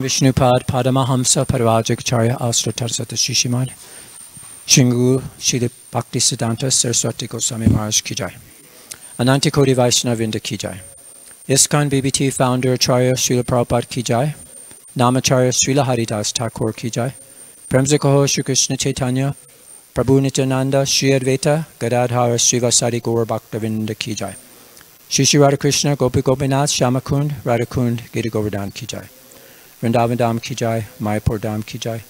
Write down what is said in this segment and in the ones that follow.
Vishnupad Padamahamsa Paravajakacharya Astratarsata Shishimad Shingu Shri Bhakti Siddhanta Saraswati Goswami Maharaj Ki Jai. Ananti Koti Vaishnavinda Ki Jai. ISKCON BBT founder Acharya Srila Prabhupada Ki Jai. Namacharya Srila Haridas Thakur Ki Jai. Premzakaho Shri Krishna Chaitanya Prabhu Nityananda Shri Advaita Gadadhara Srivasadi Gaur Bhaktavinda Ki Jai. Shri Shri Radha Krishna Gopi Gopinath Shamakund Radhakund Gita Govardhan Ki Jai. Vrindavan Dham Ki Jai, Mayapur Dham Ki Jai,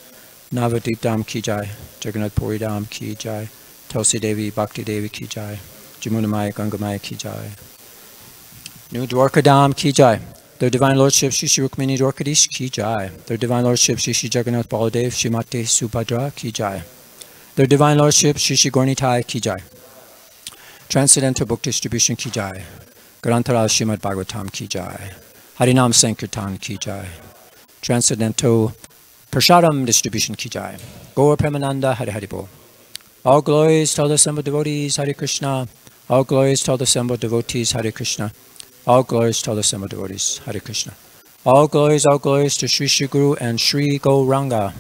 Navadip Dham Ki Jai, Jagannath Puri Dham Ki Jai, Tulsi Devi Bhakti Devi Ki Jai, Jamunamaya Gangamaya Ki Jai, New Dwarka Dham Ki Jai, Their Divine Lordship Shri Shri Rukmini Dwarkadish Ki Jai, Their Divine Lordship Shri Shri Jagannath Baladev Shrimati Subhadra Ki Jai, Their Divine Lordship Shri Shri Gornitai Ki Jai, Transcendental Book Distribution Ki Jai, Granthara Srimad Bhagavatam Ki Jai, Harinam Sankirtan Ki Jai, Transcendental Prashadam Distribution Ki Jai. Gaur Premananda Hari Hari Bol. All glories to all the assembled devotees, Hare Krishna. All glories to all the assembled devotees, Hare Krishna. All glories to all the assembled devotees, Hare Krishna. All glories to Sri Sri Guru and Sri Gauranga.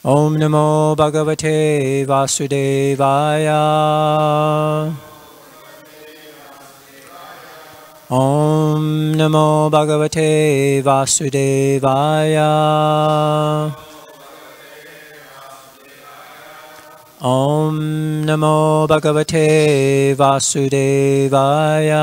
Om Namo Bhagavate Vasudevaya. Om Namo Bhagavate Vasudevaya. Om Namo Bhagavate Vasudevaya.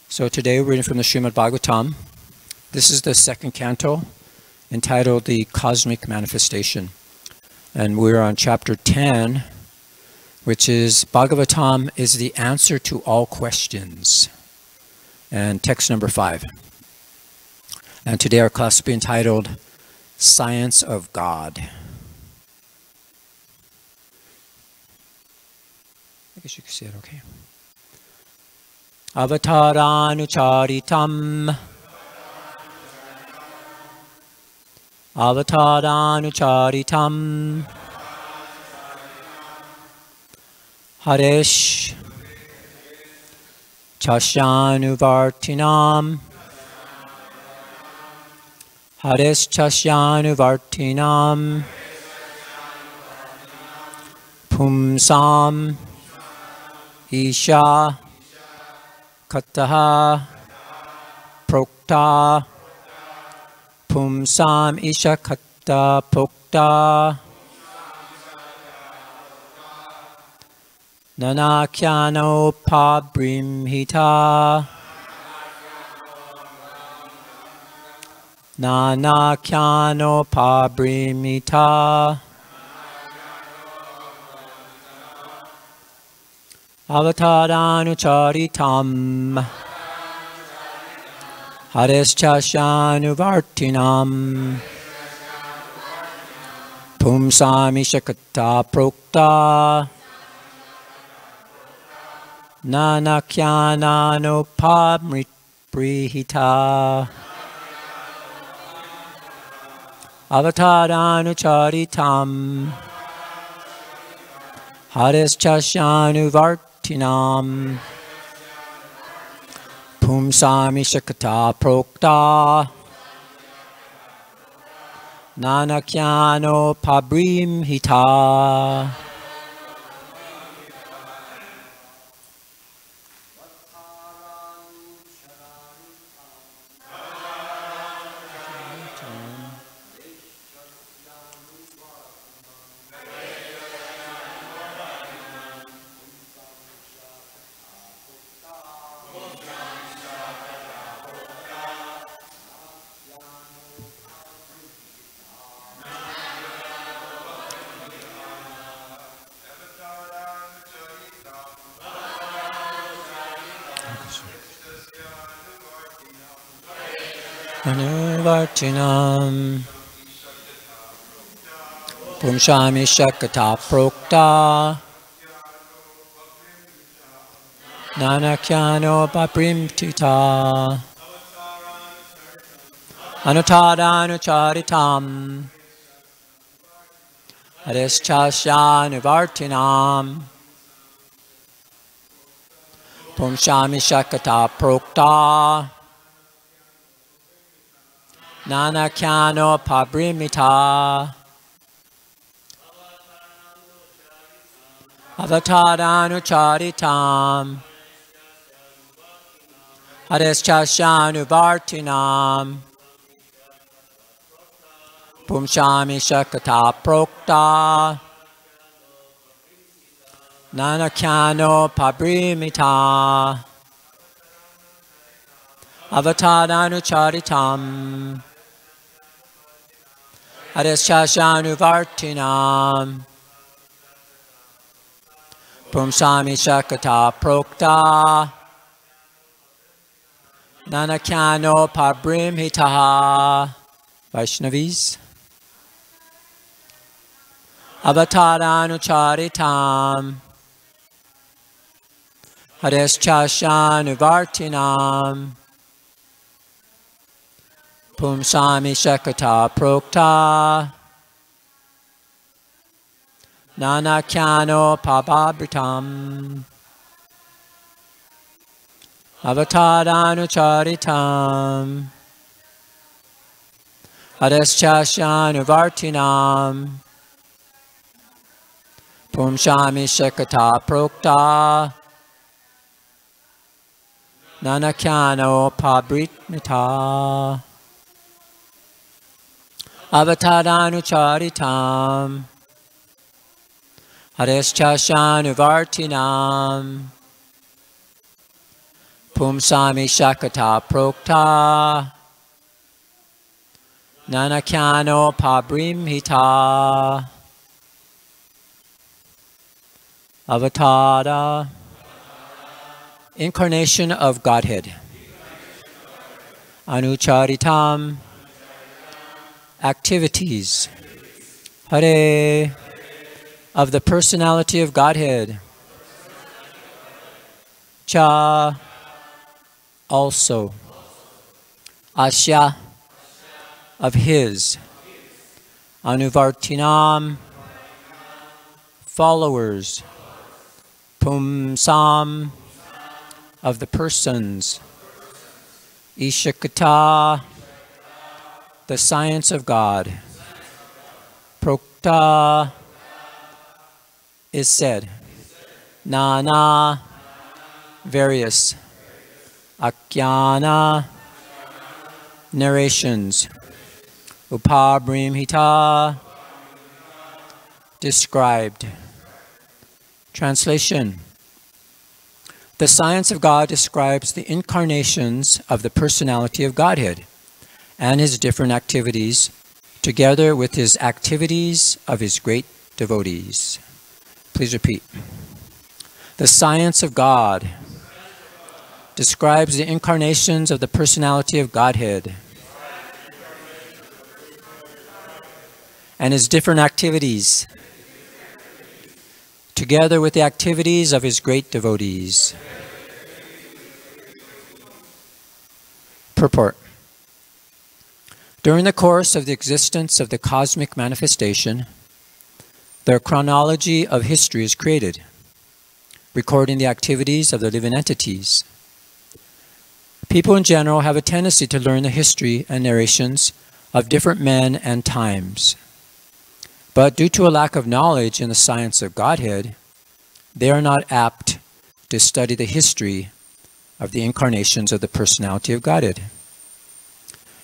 So today we're reading from the Srimad Bhagavatam. This is the second canto entitled The Cosmic Manifestation. And we're on chapter 10, which is Bhagavatam is the answer to all questions. And text number 5. And today our class will be entitled Science of God. I guess you can see it okay. Avataranucharitam. Avataranucharitam. Haresh Chashyanuvartinam. Haresh Chashyanuvartinam. Pumsam Isha Kataha Prokta. Pumsam Ishakata Pokta Nanakyano Pabrimhita Nanakyano Pabrimhita Avataranucharitam Hareshchasyanuvartinam Pumsamishakata Prokta Nanakyananopamriprihita Avataranucharitam Hareshchasyanuvartinam Pumsamishakata Prokta Nanakyano Pabrimhita. Anuvartinam Pumsamishakata Prokta Nanakyano Paprimtita Anutadanucharitam Adeshchasyanuvartinam Pumshami Shakata Prokta Nanakyano Pabrimita Avatadanucharitam Adeshchasyanuvartinam Pumshami Shakata Prokta Nanakyano Pabrimita Avatadanucharitam Adeshchasyanuvartinam Pumsami Shakata Prokta Nanakyano Pabrimhitaha. Vaishnavis. Avatadanucharitam Adeshchasyanuvartinam Pumsami Shakata Prokta Nanakyano Pababritam Avatadanucharitam Adeshchasyanuvartinam Pumshami Shakata Prokta Nanakyano Pabritmita Avatadanucharitam Adeshchasyanuvartinam Pumsami Shakata Prokta Nanakyano Pabrimhita Avatada. Incarnation of Godhead. Anucharitam. Activities. Hare. Of the personality of Godhead. Cha. Also. Asya. Of his. Anuvartinam. Followers. Pumsam. Of the persons. Ishakata. The science of God. Prokta. Is said. Nana. Various. Akyana. Narrations. Upabrimhita. Described. Translation. The science of God describes the incarnations of the personality of Godhead and his different activities, together with his activities of his great devotees. Please repeat. The science of God describes the incarnations of the personality of Godhead and his different activities, together with the activities of his great devotees. Purport. During the course of the existence of the cosmic manifestation, the chronology of history is created, recording the activities of the living entities. People in general have a tendency to learn the history and narrations of different men and times. But due to a lack of knowledge in the science of Godhead, they are not apt to study the history of the incarnations of the personality of Godhead.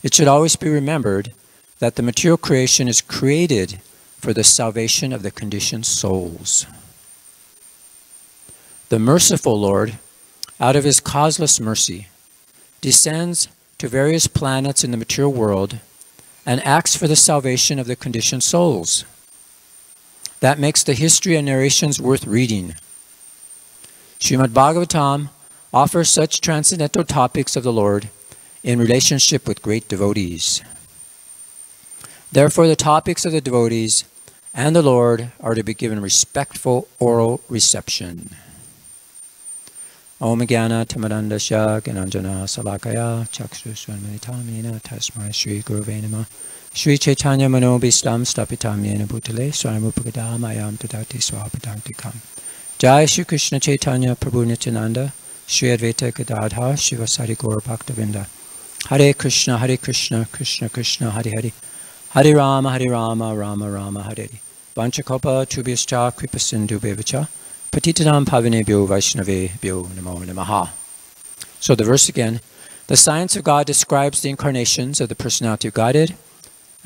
It should always be remembered that the material creation is created for the salvation of the conditioned souls. The merciful Lord, out of his causeless mercy, descends to various planets in the material world and acts for the salvation of the conditioned souls. That makes the history and narrations worth reading. Srimad Bhagavatam offers such transcendental topics of the Lord in relationship with great devotees. Therefore, the topics of the devotees and the Lord are to be given respectful oral reception. Om Jnana Tamarandasya Gyananjana Salakaya Chakshusvanmanitamina Tasmai Shri Gurave Namah Shri Chaitanya Manobhistam Stapitam Yena Bhutale Swayamupagada Mayam Tadati Swapadantikam. Jai Shri Krishna Chaitanya Prabhu Nityananda Shri Advaita Gadadhar Shivasari Gaura Bhaktavinda. Hare Krishna, Krishna Krishna, Hare Hare. Hare Rama, Rama Rama, Hare Hare. Vanchakopa Tubhyascha Kripasindu Bevacha Patitanam Pavinebhyo Vaishnavebhyo Namo Namaha. So the verse again. The science of God describes the incarnations of the personality of Godhead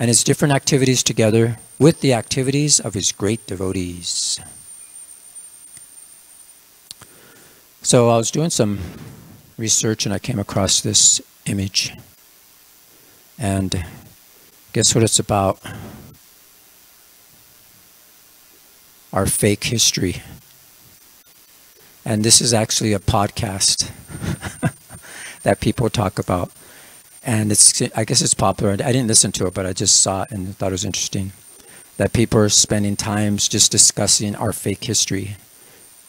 and his different activities together with the activities of his great devotees. So I was doing some research and I came across this image. And guess what it's about? Our fake history. And this is actually a podcast that people talk about. And I guess it's popular. I didn't listen to it, but I just saw it and thought it was interesting. That people are spending times just discussing our fake history.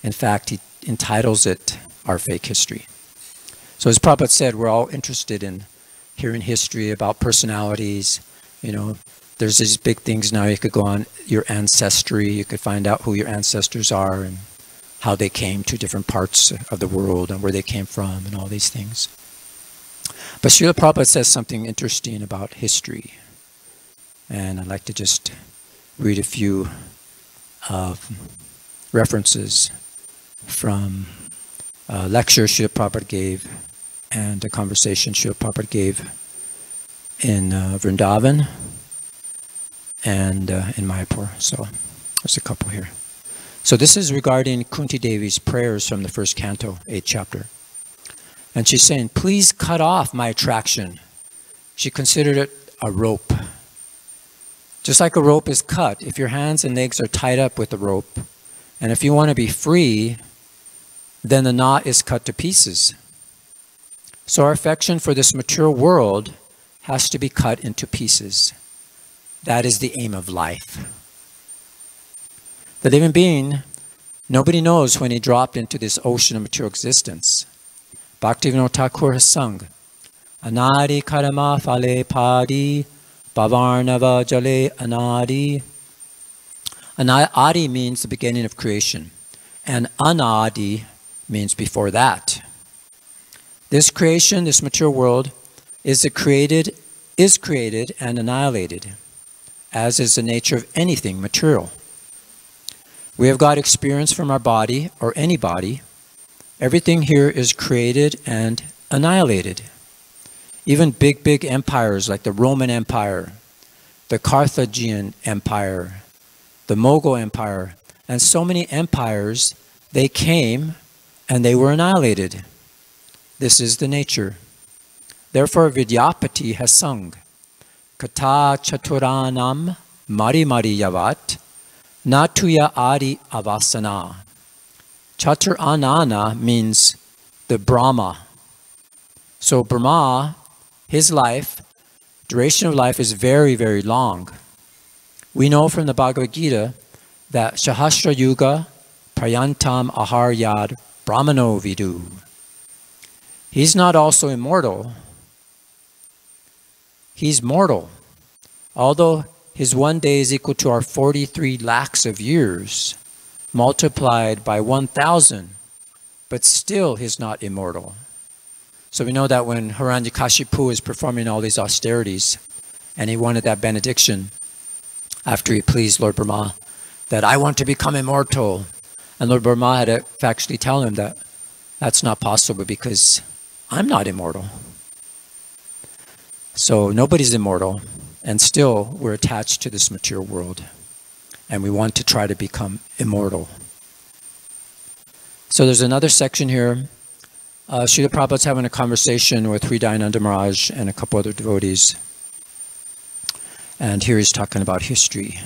In fact, he entitles it Our Fake History. So as Prabhupada said, we're all interested in hearing history about personalities. You know, there's these big things now. You could go on your ancestry. You could find out who your ancestors are and how they came to different parts of the world and where they came from and all these things. But Srila Prabhupada says something interesting about history. And I'd like to just read a few references from a lecture Srila Prabhupada gave and a conversation Srila Prabhupada gave in Vrindavan and in Mayapur. So there's a couple here. So this is regarding Kunti Devi's prayers from the first canto, 8th chapter. And she's saying, please cut off my attraction. She considered it a rope. Just like a rope is cut, if your hands and legs are tied up with a rope, and if you want to be free, then the knot is cut to pieces. So our affection for this material world has to be cut into pieces. That is the aim of life. The living being, nobody knows when he dropped into this ocean of material existence. Bhaktivinoda Thakur has sung, Anadi karama phale padi, bhavarnava jale anadi. Adi means the beginning of creation, and anadi means before that. This creation, this material world, is created and annihilated, as is the nature of anything material. We have got experience from our body, or any body. Everything here is created and annihilated. Even big empires like the Roman Empire, the Carthaginian Empire, the Mughal Empire, and so many empires, they came and they were annihilated. This is the nature. Therefore, Vidyapati has sung, Kata chaturanam mari mari yavat, natuya adi avasana. Chatur Anana means the Brahma. So Brahma, his life, duration of life is very, very long. We know from the Bhagavad Gita that Sahasra Yuga Prayantam Aharyad Brahmano Vidu. He's not also immortal. He's mortal. Although his one day is equal to our 43 lakhs of years, multiplied by 1,000, but still he's not immortal. So we know that when Hiranyakashipu is performing all these austerities, and he wanted that benediction, after he pleased Lord Brahma, that I want to become immortal. And Lord Brahma had to actually tell him that that's not possible because I'm not immortal. So nobody's immortal, and still we're attached to this material world. And we want to try to become immortal. So there's another section here. Srila Prabhupada's having a conversation with Hridayananda Maharaj and a couple other devotees. And here he's talking about history.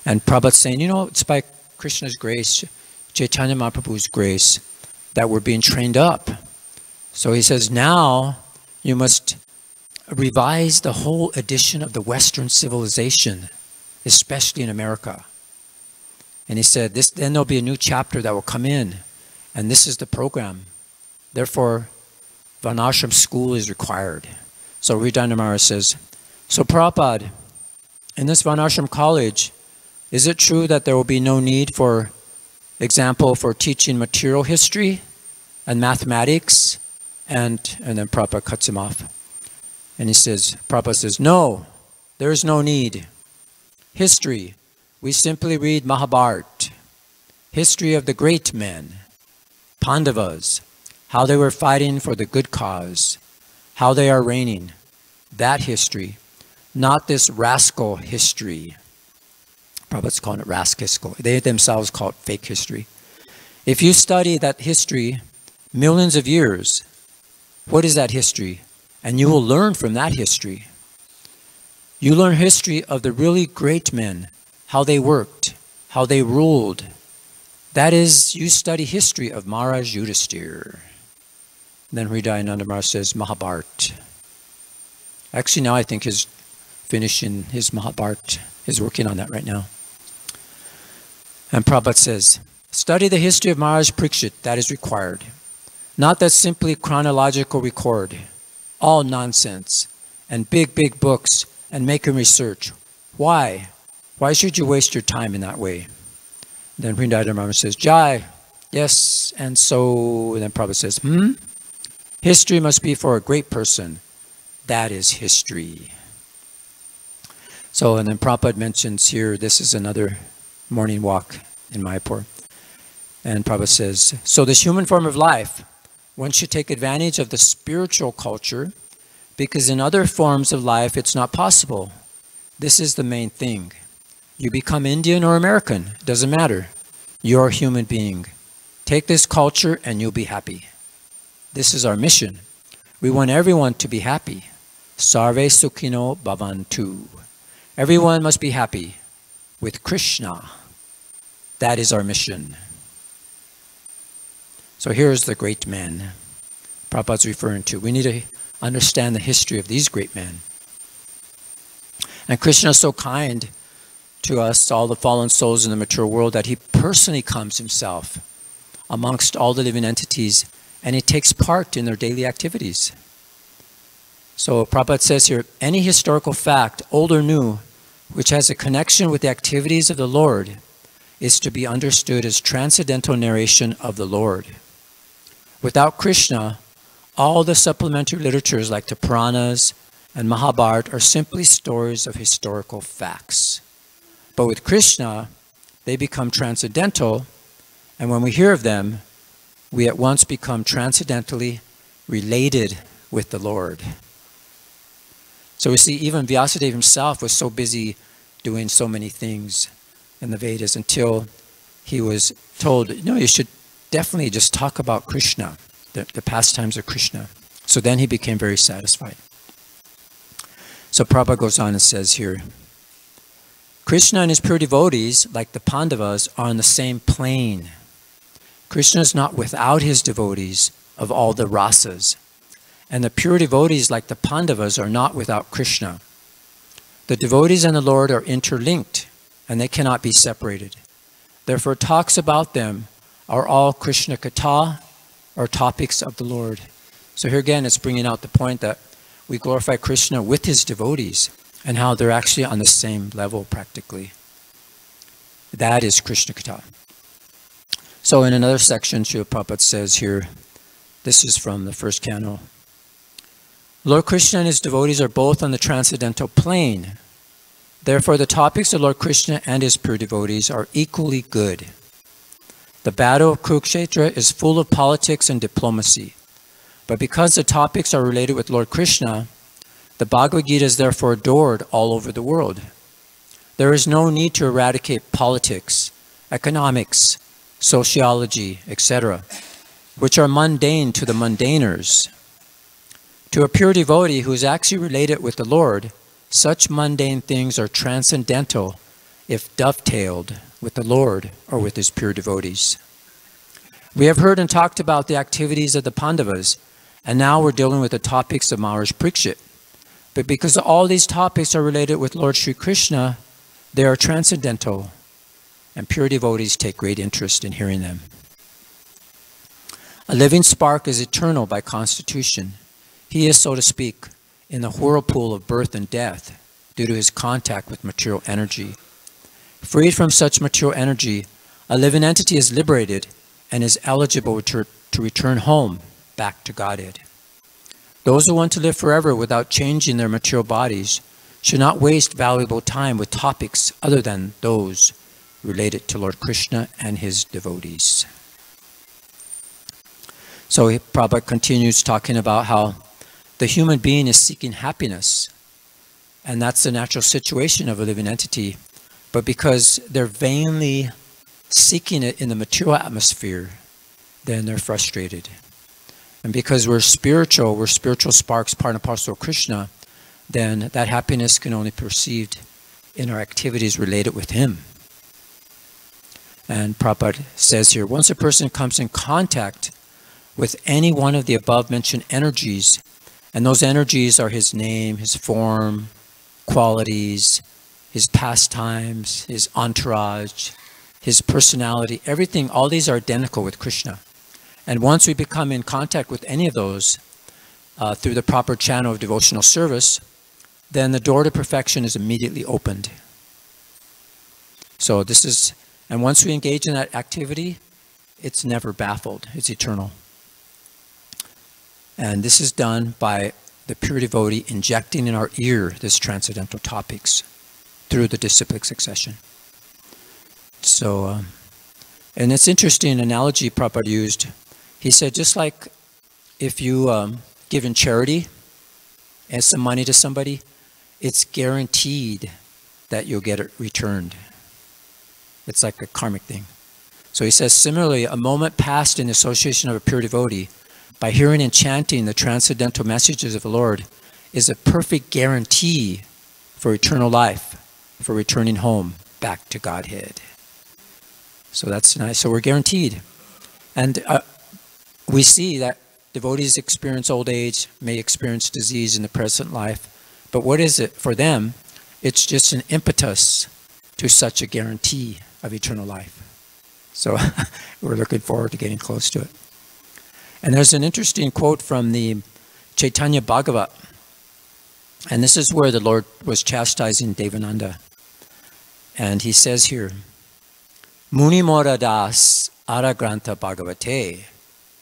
And Prabhupada's saying, you know, it's by Krishna's grace, Chaitanya Mahaprabhu's grace, that we're being trained up. So he says, now you must revise the whole edition of the Western civilization, especially in America. And he said, then there'll be a new chapter that will come in, and this is the program. Therefore, Varnashram school is required. So Hridayananda Maharaj says, So Prabhupada, in this Varnashram college, is it true that there will be no need, for example, for teaching material history and mathematics? And then Prabhupada cuts him off. And he says, Prabhupada says, no, there is no need. History, we simply read Mahabharata, history of the great men, Pandavas, how they were fighting for the good cause, how they are reigning, that history, not this rascal history. Prabhupada's calling it rascal. They themselves call it fake history. If you study that history millions of years, what is that history? And you will learn from that history. You learn history of the really great men, how they worked, how they ruled. That is, you study history of Maharaj Yudhisthira. Then Hridayananda Maharaj says Mahabharata. Actually, now I think he's finishing his Mahabharata. He's working on that right now. And Prabhupada says, study the history of Maharaj Parikshit, that is required. Not that simply chronological record, all nonsense, and big books, and make him research. Why? Why should you waste your time in that way? Then Hridayananda Maharaj says, Jai, yes, and so, and then Prabhupada says, history must be for a great person. That is history. So, and then Prabhupada mentions here, this is another morning walk in Mayapur. And Prabhupada says, so this human form of life, one should take advantage of the spiritual culture, because in other forms of life it's not possible. This is the main thing. You become Indian or American, doesn't matter. You're a human being. Take this culture and you'll be happy. This is our mission. We want everyone to be happy. Sarve Sukhino Bhavantu. Everyone must be happy with Krishna. That is our mission. So here's the great men Prabhupada's referring to. We need to understand the history of these great men. And Krishna is so kind to us, all the fallen souls in the mature world, that he personally comes himself amongst all the living entities, and he takes part in their daily activities. So Prabhupada says here, any historical fact, old or new, which has a connection with the activities of the Lord, is to be understood as transcendental narration of the Lord. Without Krishna, all the supplementary literatures like the Puranas and Mahabharata are simply stories of historical facts. But with Krishna, they become transcendental, and when we hear of them, we at once become transcendentally related with the Lord. So we see even Vyasadeva himself was so busy doing so many things in the Vedas until he was told, no, you should definitely just talk about Krishna, the pastimes of Krishna. So then he became very satisfied. So Prabhupada goes on and says here, Krishna and his pure devotees, like the Pandavas, are on the same plane. Krishna is not without his devotees of all the rasas. And the pure devotees, like the Pandavas, are not without Krishna. The devotees and the Lord are interlinked, and they cannot be separated. Therefore, talks about them are all Krishna Katha, or topics of the Lord. So here again, it's bringing out the point that we glorify Krishna with his devotees, and how they're actually on the same level practically. That is Krishna Katha. So in another section, Srila Prabhupada says here, this is from the first canto, Lord Krishna and his devotees are both on the transcendental plane. Therefore, the topics of Lord Krishna and his pure devotees are equally good. The battle of Kurukshetra is full of politics and diplomacy. But because the topics are related with Lord Krishna, the Bhagavad Gita is therefore adored all over the world. There is no need to eradicate politics, economics, sociology, etc., which are mundane to the mundaners. To a pure devotee who is actually related with the Lord, such mundane things are transcendental if dovetailed with the Lord or with his pure devotees. We have heard and talked about the activities of the Pandavas, and now we're dealing with the topics of Maharaj Parikshit. But because all these topics are related with Lord Sri Krishna, they are transcendental, and pure devotees take great interest in hearing them. A living spark is eternal by constitution. He is, so to speak, in the whirlpool of birth and death, due to his contact with material energy. Freed from such material energy, a living entity is liberated and is eligible to return home, back to Godhead. Those who want to live forever without changing their material bodies should not waste valuable time with topics other than those related to Lord Krishna and his devotees. So Prabhupada continues talking about how the human being is seeking happiness, and that's the natural situation of a living entity. But because they're vainly seeking it in the material atmosphere, then they're frustrated. And because we're spiritual sparks, part and parcel of Krishna, then that happiness can only be perceived in our activities related with him. And Prabhupada says here, once a person comes in contact with any one of the above mentioned energies, and those energies are his name, his form, qualities, his pastimes, his entourage, his personality, everything, all these are identical with Krishna. And once we become in contact with any of those through the proper channel of devotional service, then the door to perfection is immediately opened. So this is, and once we engage in that activity, it's never baffled, it's eternal. And this is done by the pure devotee injecting in our ear this transcendental topics through the disciplic succession. So, and it's interesting analogy Prabhupada used. He said, just like if you give in charity and some money to somebody, it's guaranteed that you'll get it returned. It's like a karmic thing. So he says, similarly, a moment passed in the association of a pure devotee, by hearing and chanting the transcendental messages of the Lord, is a perfect guarantee for eternal life, for returning home back to Godhead. So that's nice. So we're guaranteed. And we see that devotees experience old age, may experience disease in the present life. But what is it for them? It's just an impetus to such a guarantee of eternal life. So we're looking forward to getting close to it. And there's an interesting quote from the Chaitanya Bhagavat. And this is where the Lord was chastising Devananda. And he says here, Muni Mora Das Aragranta Bhagavate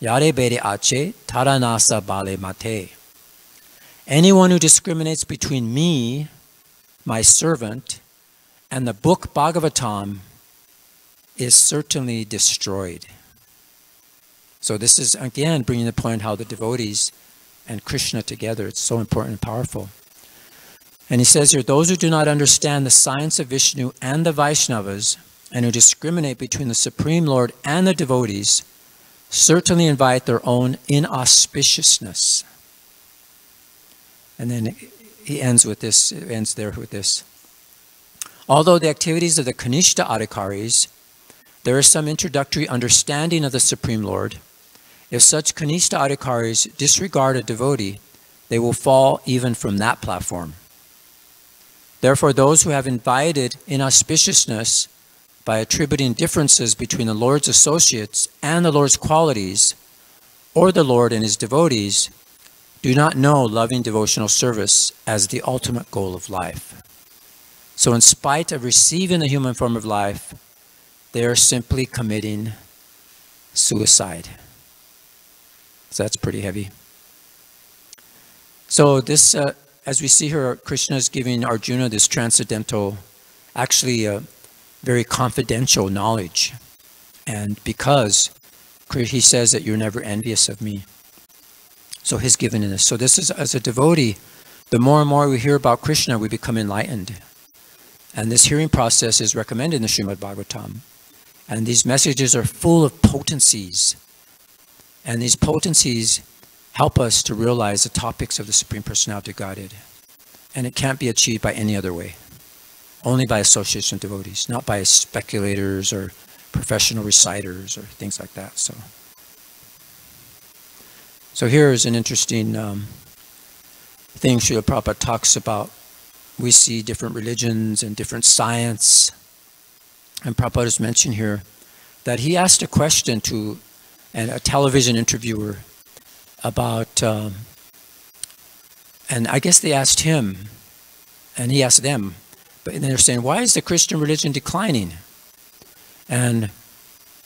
Yare Bere Ache Taranasa Bale Mate. Anyone who discriminates between me, my servant, and the book Bhagavatam is certainly destroyed. So this is, again, bringing the point how the devotees and Krishna together, it's so important and powerful. And he says here, those who do not understand the science of Vishnu and the Vaishnavas, and who discriminate between the Supreme Lord and the devotees, certainly invite their own inauspiciousness. And then he ends with this, ends there with this. Although the activities of the Kanishta Adhikaris, there is some introductory understanding of the Supreme Lord. If such Kanishta Adhikaris disregard a devotee, they will fall even from that platform. Therefore, those who have invited inauspiciousness by attributing differences between the Lord's associates and the Lord's qualities, or the Lord and his devotees, do not know loving devotional service as the ultimate goal of life. So in spite of receiving the human form of life, they are simply committing suicide. So that's pretty heavy. So this, as we see here, Krishna is giving Arjuna this transcendental, actually very confidential knowledge. And because he says that you're never envious of me. So he's given this. So this is, as a devotee, the more and more we hear about Krishna, we become enlightened. And this hearing process is recommended in the Srimad Bhagavatam. And these messages are full of potencies. And these potencies help us to realize the topics of the Supreme Personality of Godhead. And it can't be achieved by any other way. Only by association of devotees, not by speculators or professional reciters or things like that. So here is an interesting thing Srila Prabhupada talks about. We see different religions and different science. And Prabhupada has mentioned here that he asked a question to a television interviewer about, and I guess they asked him, And he asked them, but they're saying, why is the Christian religion declining? And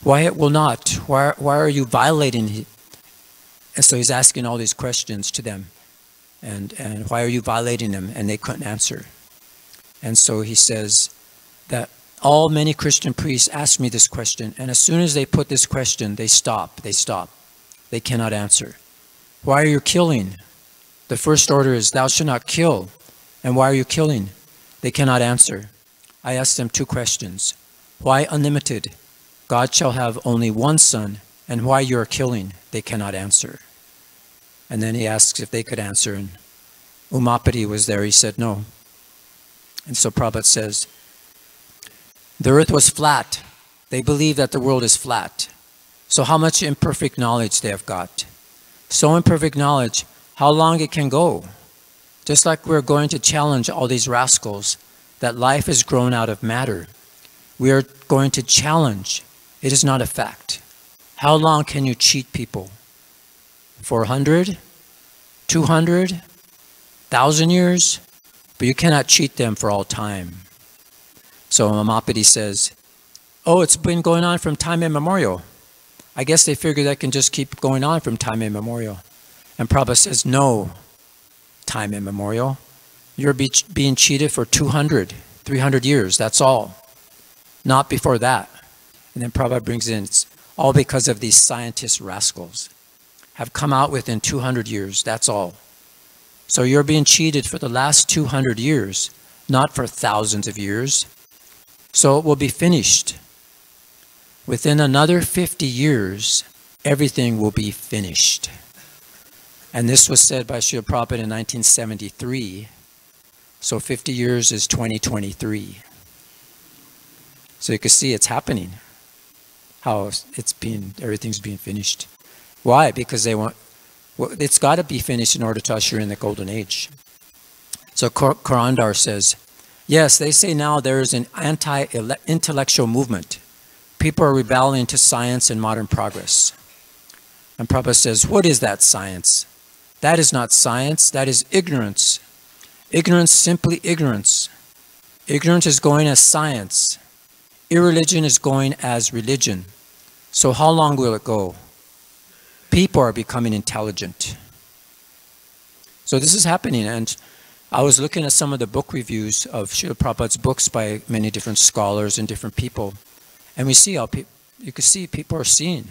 why it will not? Why are you violating? And so he's asking all these questions to them. And why are you violating them? And they couldn't answer. And so he says that many Christian priests ask me this question, and as soon as they put this question, they stop. They cannot answer. Why are you killing? The first order is, thou shalt not kill. And why are you killing? They cannot answer. I asked them 2 questions. Why unlimited? God shall have only one son, and why you are killing? They cannot answer. And then he asks if they could answer, and Umapati was there. He said no. And so Prabhupada says, the earth was flat. They believe that the world is flat. So how much imperfect knowledge they have got. So imperfect knowledge, how long it can go. Just like we're going to challenge all these rascals that life is grown out of matter. We are going to challenge. It is not a fact. How long can you cheat people? 400? 200? 1,000 years? But you cannot cheat them for all time. So Mamapati says, oh, it's been going on from time immemorial. I guess they figure that can just keep going on from time immemorial. And Prabhupada says, no, time immemorial. You're being cheated for 200, 300 years, that's all. Not before that. And then Prabhupada brings in, it's all because of these scientist rascals. Have come out within 200 years, that's all. So you're being cheated for the last 200 years, not for thousands of years. So it will be finished. Within another 50 years, everything will be finished. And this was said by Srila Prabhupada in 1973. So 50 years is 2023. So you can see it's happening. How everything's being finished. Why? Because they want, well, it's got to be finished in order to usher in the golden age. So Korandar says, yes, they say now there is an anti-intellectual movement. People are rebelling to science and modern progress. And Prabhupada says, what is that science? That is not science, that is ignorance. Ignorance, simply ignorance. Ignorance is going as science. Irreligion is going as religion. So how long will it go? People are becoming intelligent. So this is happening, and I was looking at some of the book reviews of Srila Prabhupada's books by many different scholars and different people, and we see how you can see people are seeing,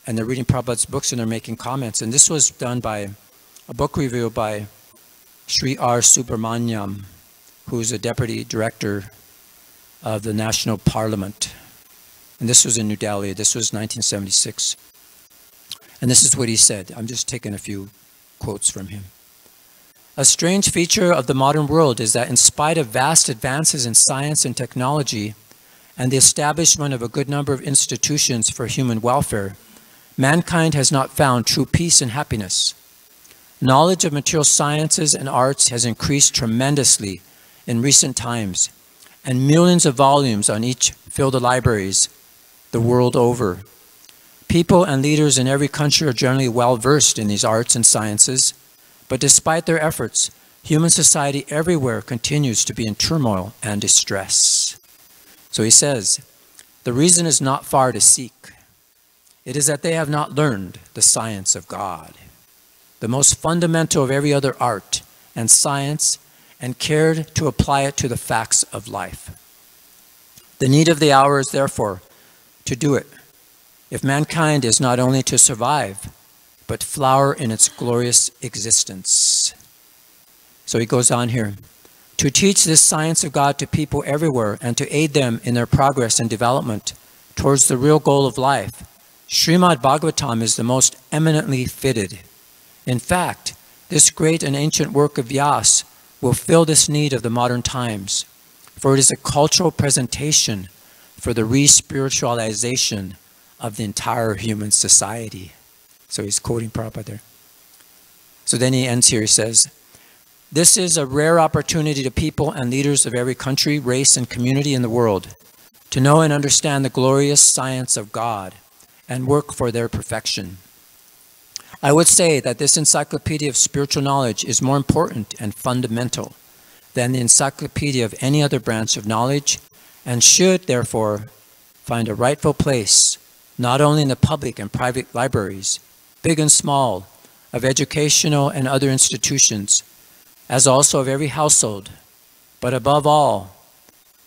and they're reading Prabhupada's books and they're making comments. And this was done by a book review by Sri R. Subramanyam, who's a deputy director of the National Parliament. And this was in New Delhi. This was 1976. And this is what he said. I'm just taking a few quotes from him. A strange feature of the modern world is that in spite of vast advances in science and technology and the establishment of a good number of institutions for human welfare, mankind has not found true peace and happiness. Knowledge of material sciences and arts has increased tremendously in recent times, and millions of volumes on each fill the libraries the world over. People and leaders in every country are generally well versed in these arts and sciences, but despite their efforts, human society everywhere continues to be in turmoil and distress. So he says, the reason is not far to seek. It is that they have not learned the science of God, the most fundamental of every other art and science, and cared to apply it to the facts of life. The need of the hour is therefore to do it, if mankind is not only to survive, but flower in its glorious existence. So he goes on here, to teach this science of God to people everywhere and to aid them in their progress and development towards the real goal of life, Srimad Bhagavatam is the most eminently fitted. In fact, this great and ancient work of Vyas will fill this need of the modern times, for it is a cultural presentation for the re-spiritualization of the entire human society. So he's quoting Prabhupada there. So then he ends here, he says, this is a rare opportunity to people and leaders of every country, race, and community in the world to know and understand the glorious science of God and work for their perfection. I would say that this encyclopedia of spiritual knowledge is more important and fundamental than the encyclopedia of any other branch of knowledge, and should, therefore, find a rightful place not only in the public and private libraries, big and small, of educational and other institutions, as also of every household, but above all,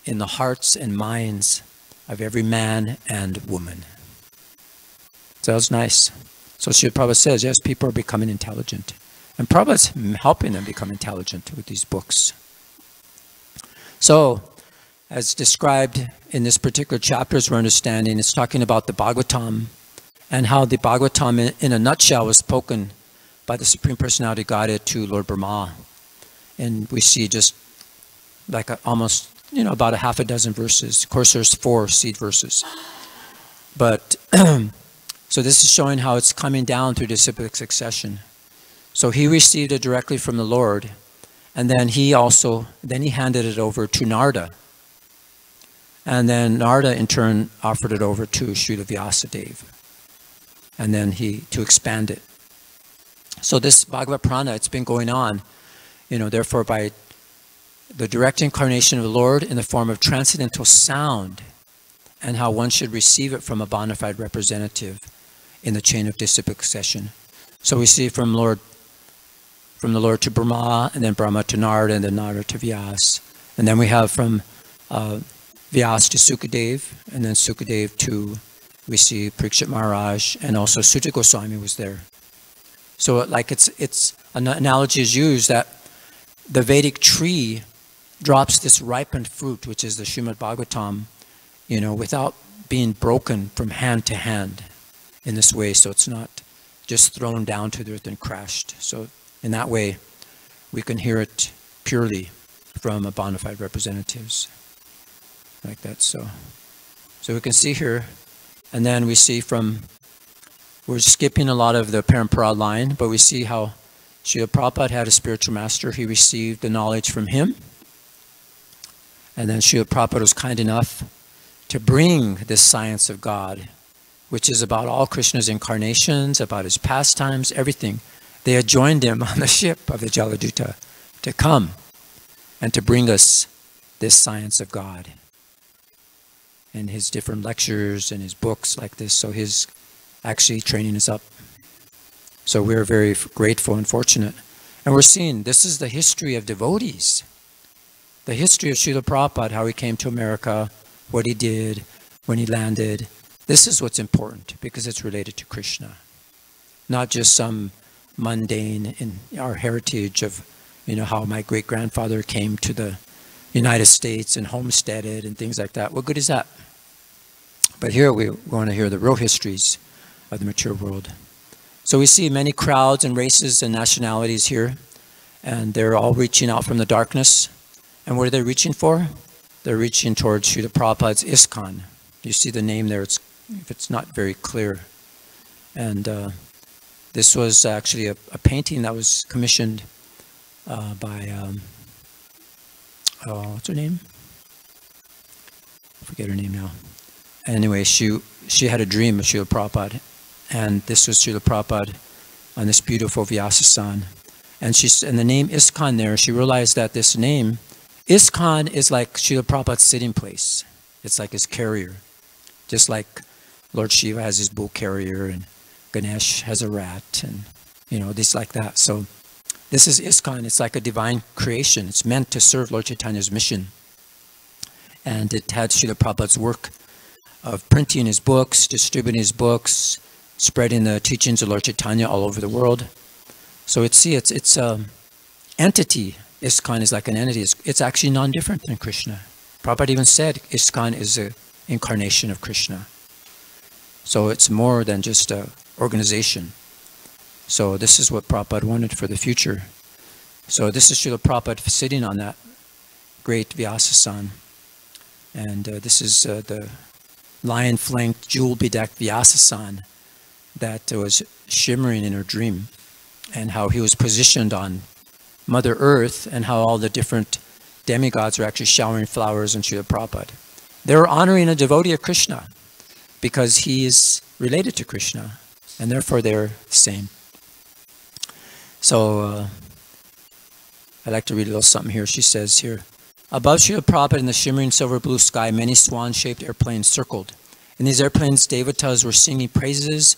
in the hearts and minds of every man and woman. So that's nice. So Srila Prabhupada says, yes, people are becoming intelligent. And Prabhupada's helping them become intelligent with these books. So, as described in this particular chapter, as we're understanding, it's talking about the Bhagavatam and how the Bhagavatam in a nutshell was spoken by the Supreme Personality of Godhead to Lord Brahma. And we see just like almost, about a half a dozen verses. Of course, there's 4 seed verses. But, so this is showing how it's coming down through disciplic succession. So he received it directly from the Lord, and then he handed it over to Narada. And then Narada, in turn, offered it over to Srila Vyasadeva. And then to expand it. So this Bhagavad Prana, it's been going on, therefore by the direct incarnation of the Lord in the form of transcendental sound, and how one should receive it from a bona fide representative in the chain of disciplic succession. So we see from the Lord to Brahma, and then Brahma to Narada, and then Narada to Vyas. And then we have from Vyas to Sukadev, and then Sukadev to, we see Parikshit Maharaj, and also Sutta Goswami was there. So like it's an analogy is used that the Vedic tree drops this ripened fruit, which is the Srimad Bhagavatam, without being broken from hand to hand in this way. So it's not just thrown down to the earth and crashed. So in that way, we can hear it purely from a bona fide representatives. Like that. So we can see here, and then we see we're skipping a lot of the Parampara line, but we see how Srila Prabhupada had a spiritual master. He received the knowledge from him. And then Srila Prabhupada was kind enough to bring this science of God, which is about all Krishna's incarnations, about his pastimes, everything. They had joined him on the ship of the Jaladuta to come and to bring us this science of God. And his different lectures and his books like this. So his actually training us up. So we're very grateful and fortunate. And we're seeing this is the history of devotees. The history of Srila Prabhupada, how he came to America, what he did, when he landed. This is what's important because it's related to Krishna. Not just some mundane in our heritage of, how my great-grandfather came to the United States and homesteaded and things like that. What good is that? But here we want to hear the real histories of the mature world. So we see many crowds and races and nationalities here, and they're all reaching out from the darkness. And what are they reaching for? They're reaching towards Srila Prabhupada's ISKCON. You see the name there, if it's not very clear. And this was actually a painting that was commissioned by, what's her name? I forget her name now. Anyway, she had a dream of Srila Prabhupada. And this was Srila Prabhupada on this beautiful Vyasasan. And the name ISKCON there, she realized that this name, ISKCON is like Srila Prabhupada's sitting place. It's like his carrier. Just like Lord Shiva has his bull carrier and Ganesh has a rat and, this like that. So this is ISKCON. It's like a divine creation. It's meant to serve Lord Chaitanya's mission. And it had Srila Prabhupada's work of printing his books, distributing his books, spreading the teachings of Lord Chaitanya all over the world. So it's entity. ISKCON is like an entity. It's actually non-different than Krishna. Prabhupada even said ISKCON is an incarnation of Krishna. So it's more than just an organization. So this is what Prabhupada wanted for the future. So this is Srila Prabhupada sitting on that great Vyasasan. And this is the lion-flanked, jewel-bedecked Vyasasan that was shimmering in her dream, and how he was positioned on Mother Earth, and how all the different demigods are actually showering flowers on Srila Prabhupada. They were honoring a devotee of Krishna because he is related to Krishna, and therefore they're the same. So I'd like to read a little something here. She says here, above Srila Prabhupada in the shimmering silver blue sky, many swan-shaped airplanes circled. In these airplanes, devatas were singing praises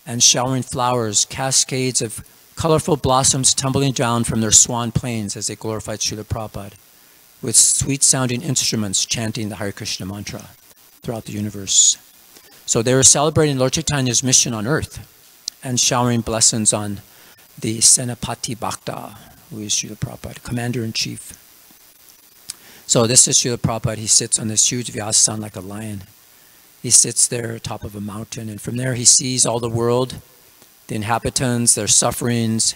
and showering flowers, cascades of colorful blossoms tumbling down from their swan planes as they glorified Srila Prabhupada, with sweet-sounding instruments chanting the Hare Krishna mantra throughout the universe. So they were celebrating Lord Chaitanya's mission on earth and showering blessings on the Senapati Bhakta, who is Srila Prabhupada, Commander-in-Chief. So this is Srila Prabhupada. He sits on this huge Vyasasan like a lion. He sits there atop of a mountain, and from there he sees all the world, the inhabitants, their sufferings,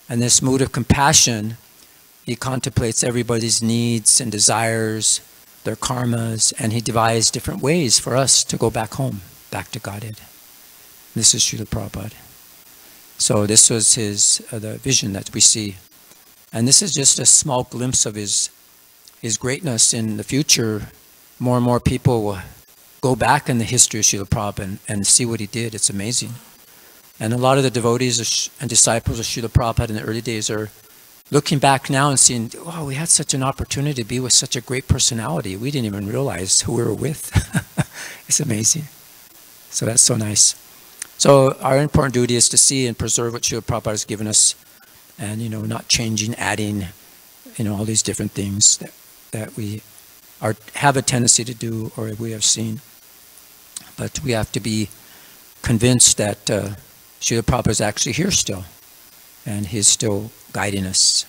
and this mood of compassion. He contemplates everybody's needs and desires, their karmas, and he devised different ways for us to go back home, back to Godhead. This is Srila Prabhupada. So this was his the vision that we see. And this is just a small glimpse of his greatness. In the future, more and more people will go back in the history of Srila Prabhupada and see what he did. It's amazing. And a lot of the devotees and disciples of Srila Prabhupada in the early days are looking back now and seeing, wow, we had such an opportunity to be with such a great personality. We didn't even realize who we were with. It's amazing. So that's so nice. So our important duty is to see and preserve what Srila Prabhupada has given us, and not changing, adding, all these different things that we have a tendency to do or we have seen. But we have to be convinced that Srila Prabhupada is actually here still, and he's still guiding us,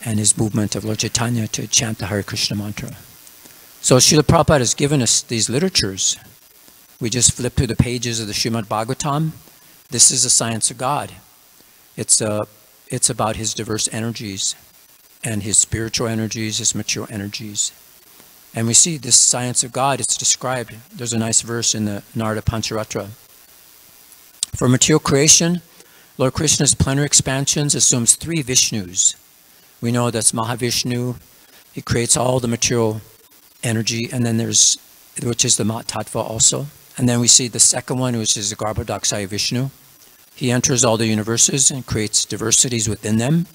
and his movement of Lord Chaitanya to chant the Hare Krishna mantra. So Srila Prabhupada has given us these literatures. We just flip through the pages of the Srimad Bhagavatam. This is the science of God. It's about his diverse energies, and his spiritual energies, his material energies. And we see this science of God, it's described. There's a nice verse in the Narada Pancharatra. For material creation, Lord Krishna's plenary expansions assumes 3 Vishnus. We know that's Mahavishnu. He creates all the material energy, and then which is the Mat Tattva also. And then we see the second one, which is the Garbhodakshaya Vishnu. He enters all the universes and creates diversities within them.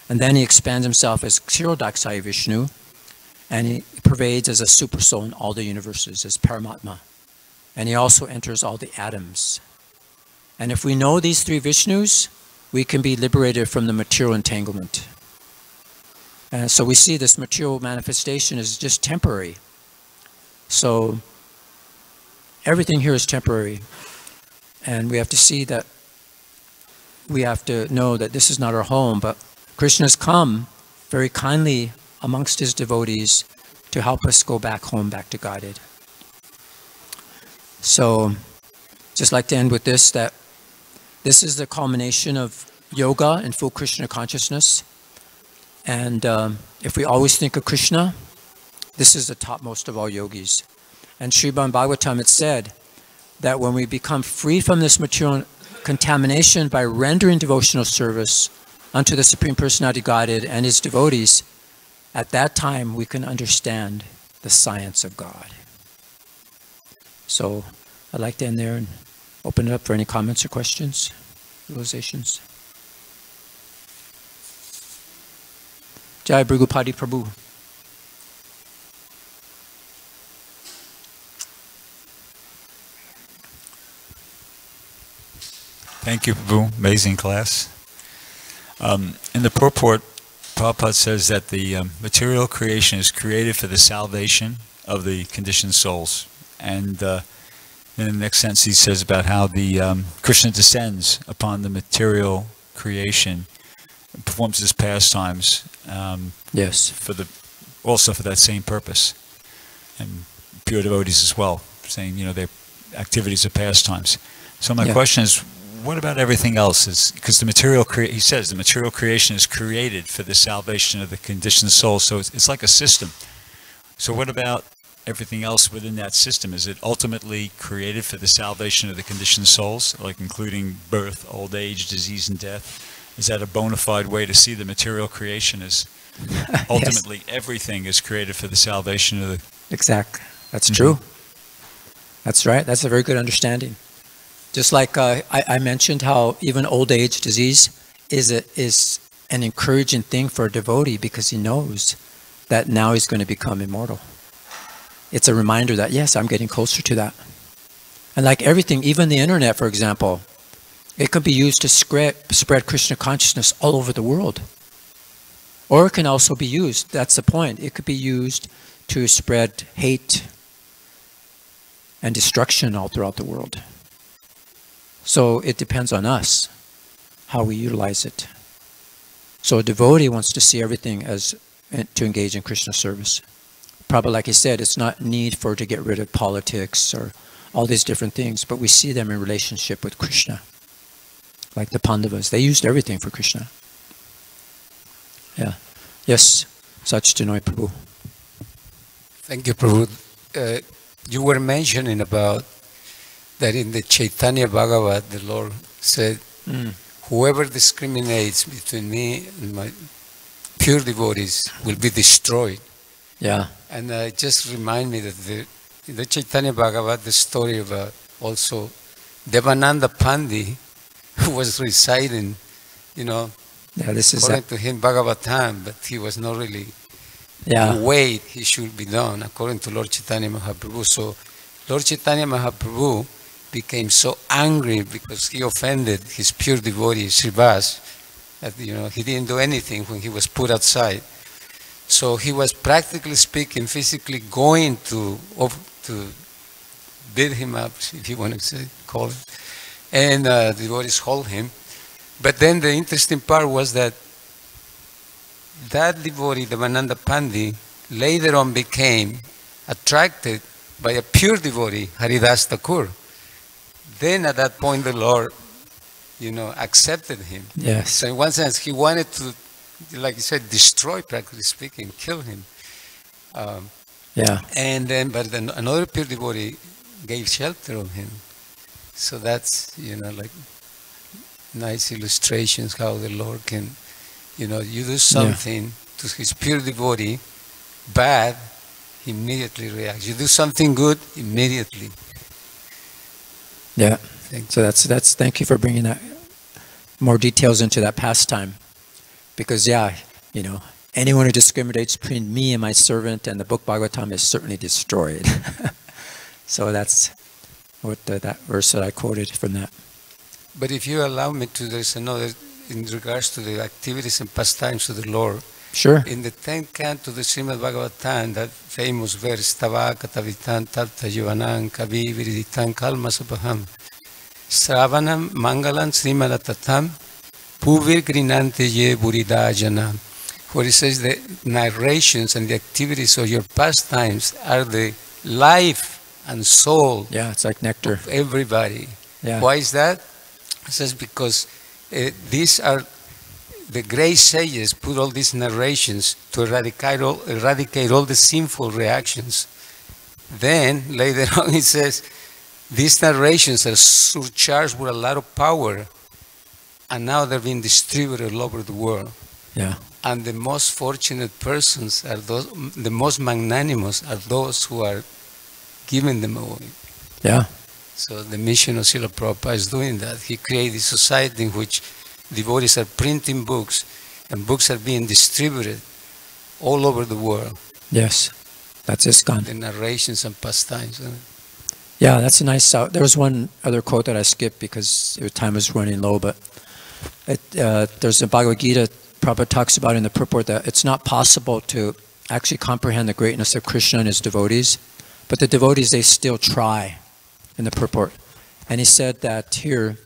And then he expands himself as Kshirodakshaya Vishnu, and he pervades as a super soul in all the universes, as Paramatma. And he also enters all the atoms. And if we know these 3 Vishnus, we can be liberated from the material entanglement. And so we see this material manifestation is just temporary. So everything here is temporary. And we have to see that, we have to know that this is not our home, but Krishna has come very kindly amongst his devotees to help us go back home, back to Godhead. So, just like to end with this, that this is the culmination of yoga and full Krishna consciousness. And if we always think of Krishna, this is the topmost of all yogis. And Srimad Bhagavatam, it said that when we become free from this material contamination by rendering devotional service unto the Supreme Personality Godhead and his devotees, at that time we can understand the science of God. So I'd like to end there and open it up for any comments or questions, realizations. Jai Brigupadi Prabhu. Thank you, Prabhu. Amazing class. In the purport, Prabhupada says that the material creation is created for the salvation of the conditioned souls. And in the next sentence he says about how the Krishna descends upon the material creation, performs his pastimes Yes. also for that same purpose. And pure devotees as well, saying, their activities are pastimes. So my question is, what about everything else? Because he says the material creation is created for the salvation of the conditioned soul, so it's like a system. So what about everything else within that system? Is it ultimately created for the salvation of the conditioned souls, like including birth, old age, disease, and death? Is that a bona fide way to see the material creation as ultimately everything is created for the salvation of the... Exactly. That's true. That's right. That's a very good understanding. Just like I mentioned how even old age disease is an encouraging thing for a devotee because he knows that now he's going to become immortal. It's a reminder that, yes, I'm getting closer to that. And like everything, even the internet, for example, it could be used to spread Krishna consciousness all over the world. Or it can also be used, that's the point, it could be used to spread hate and destruction all throughout the world. So it depends on us how we utilize it. So a devotee wants to see everything as to engage in Krishna service. Probably like I said, it's not need for to get rid of politics or all these different things, but we see them in relationship with Krishna. Like the Pandavas, they used everything for Krishna. Yeah. Yes, Sachitanoy Prabhu. Thank you, Prabhu. You were mentioning about that in the Chaitanya Bhagavat, the Lord said, whoever discriminates between me and my pure devotees will be destroyed. Yeah. And it just remind me that in the Chaitanya Bhagavat, the story of also Devananda Pandi, who was reciting, yeah, this is according to him, Bhagavatam, but he was not really the way he should be done, according to Lord Chaitanya Mahaprabhu. So Lord Chaitanya Mahaprabhu became so angry because he offended his pure devotee, Srivas, that he didn't do anything when he was put outside. So he was practically speaking, physically going to beat him up, if you want to call it. And the devotees hold him. But then the interesting part was that devotee, the Devananda Pandi, later on became attracted by a pure devotee, Haridas Thakur. Then at that point the Lord, accepted him. Yes. So in one sense, he wanted to, like you said, destroy, practically speaking, kill him. And then, but then another pure devotee gave shelter on him. So that's, like nice illustrations how the Lord can, you do something to his pure devotee, bad, he immediately reacts. You do something good, immediately. Yeah. So that's thank you for bringing that more details into that pastime. Because anyone who discriminates between me and my servant and the book Bhagavatam is certainly destroyed. So that's what that verse that I quoted from that. But if you allow me to, there's another in regards to the activities and pastimes of the Lord. Sure. In the 10th canto of the Srimad Bhagavatam, that famous verse, Tava katavitan tapta yuvanam kavi viriditan kalmasapaham Sravanam mangalam srimadatatam puvir grinante ye burida janam. Where it says the narrations and the activities of your pastimes are the life and soul. Yeah, it's like nectar. Of everybody. Yeah. Why is that? It says because these are the great sages put all these narrations to eradicate all the sinful reactions. Then later on it says these narrations are surcharged with a lot of power, and now they're being distributed all over the world. Yeah. And the most fortunate persons are those, the most magnanimous are those who are giving them away. Yeah. So the mission of Srila Prabhupada is doing that. He created a society in which devotees are printing books, and books are being distributed all over the world. Yes, that's ISKCON. The narrations and pastimes. Yeah, that's a nice. There was one other quote that I skipped because time was running low, but there's a Bhagavad Gita. Prabhupada talks about in the purport that it's not possible to actually comprehend the greatness of Krishna and his devotees, but the devotees, they still try in the purport. And he said that here,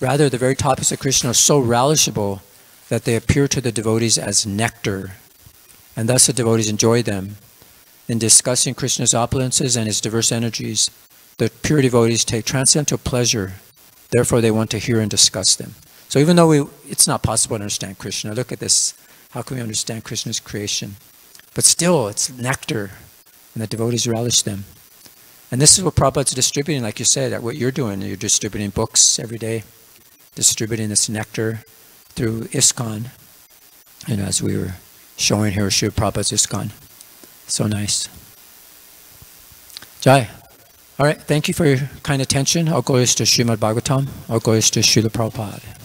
rather the very topics of Krishna are so relishable that they appear to the devotees as nectar, and thus the devotees enjoy them. In discussing Krishna's opulences and his diverse energies, the pure devotees take transcendental pleasure, therefore they want to hear and discuss them. So even though it's not possible to understand Krishna, look at this, how can we understand Krishna's creation? But still, it's nectar, and the devotees relish them. And this is what Prabhupada's distributing, like you said, that what you're doing. You're distributing books every day, distributing this nectar through ISKCON. And as we were showing here, Srila Prabhupada's ISKCON. So nice. Jai. All right, thank you for your kind attention. All glories to Srimad Bhagavatam. All glories to Srila Prabhupada.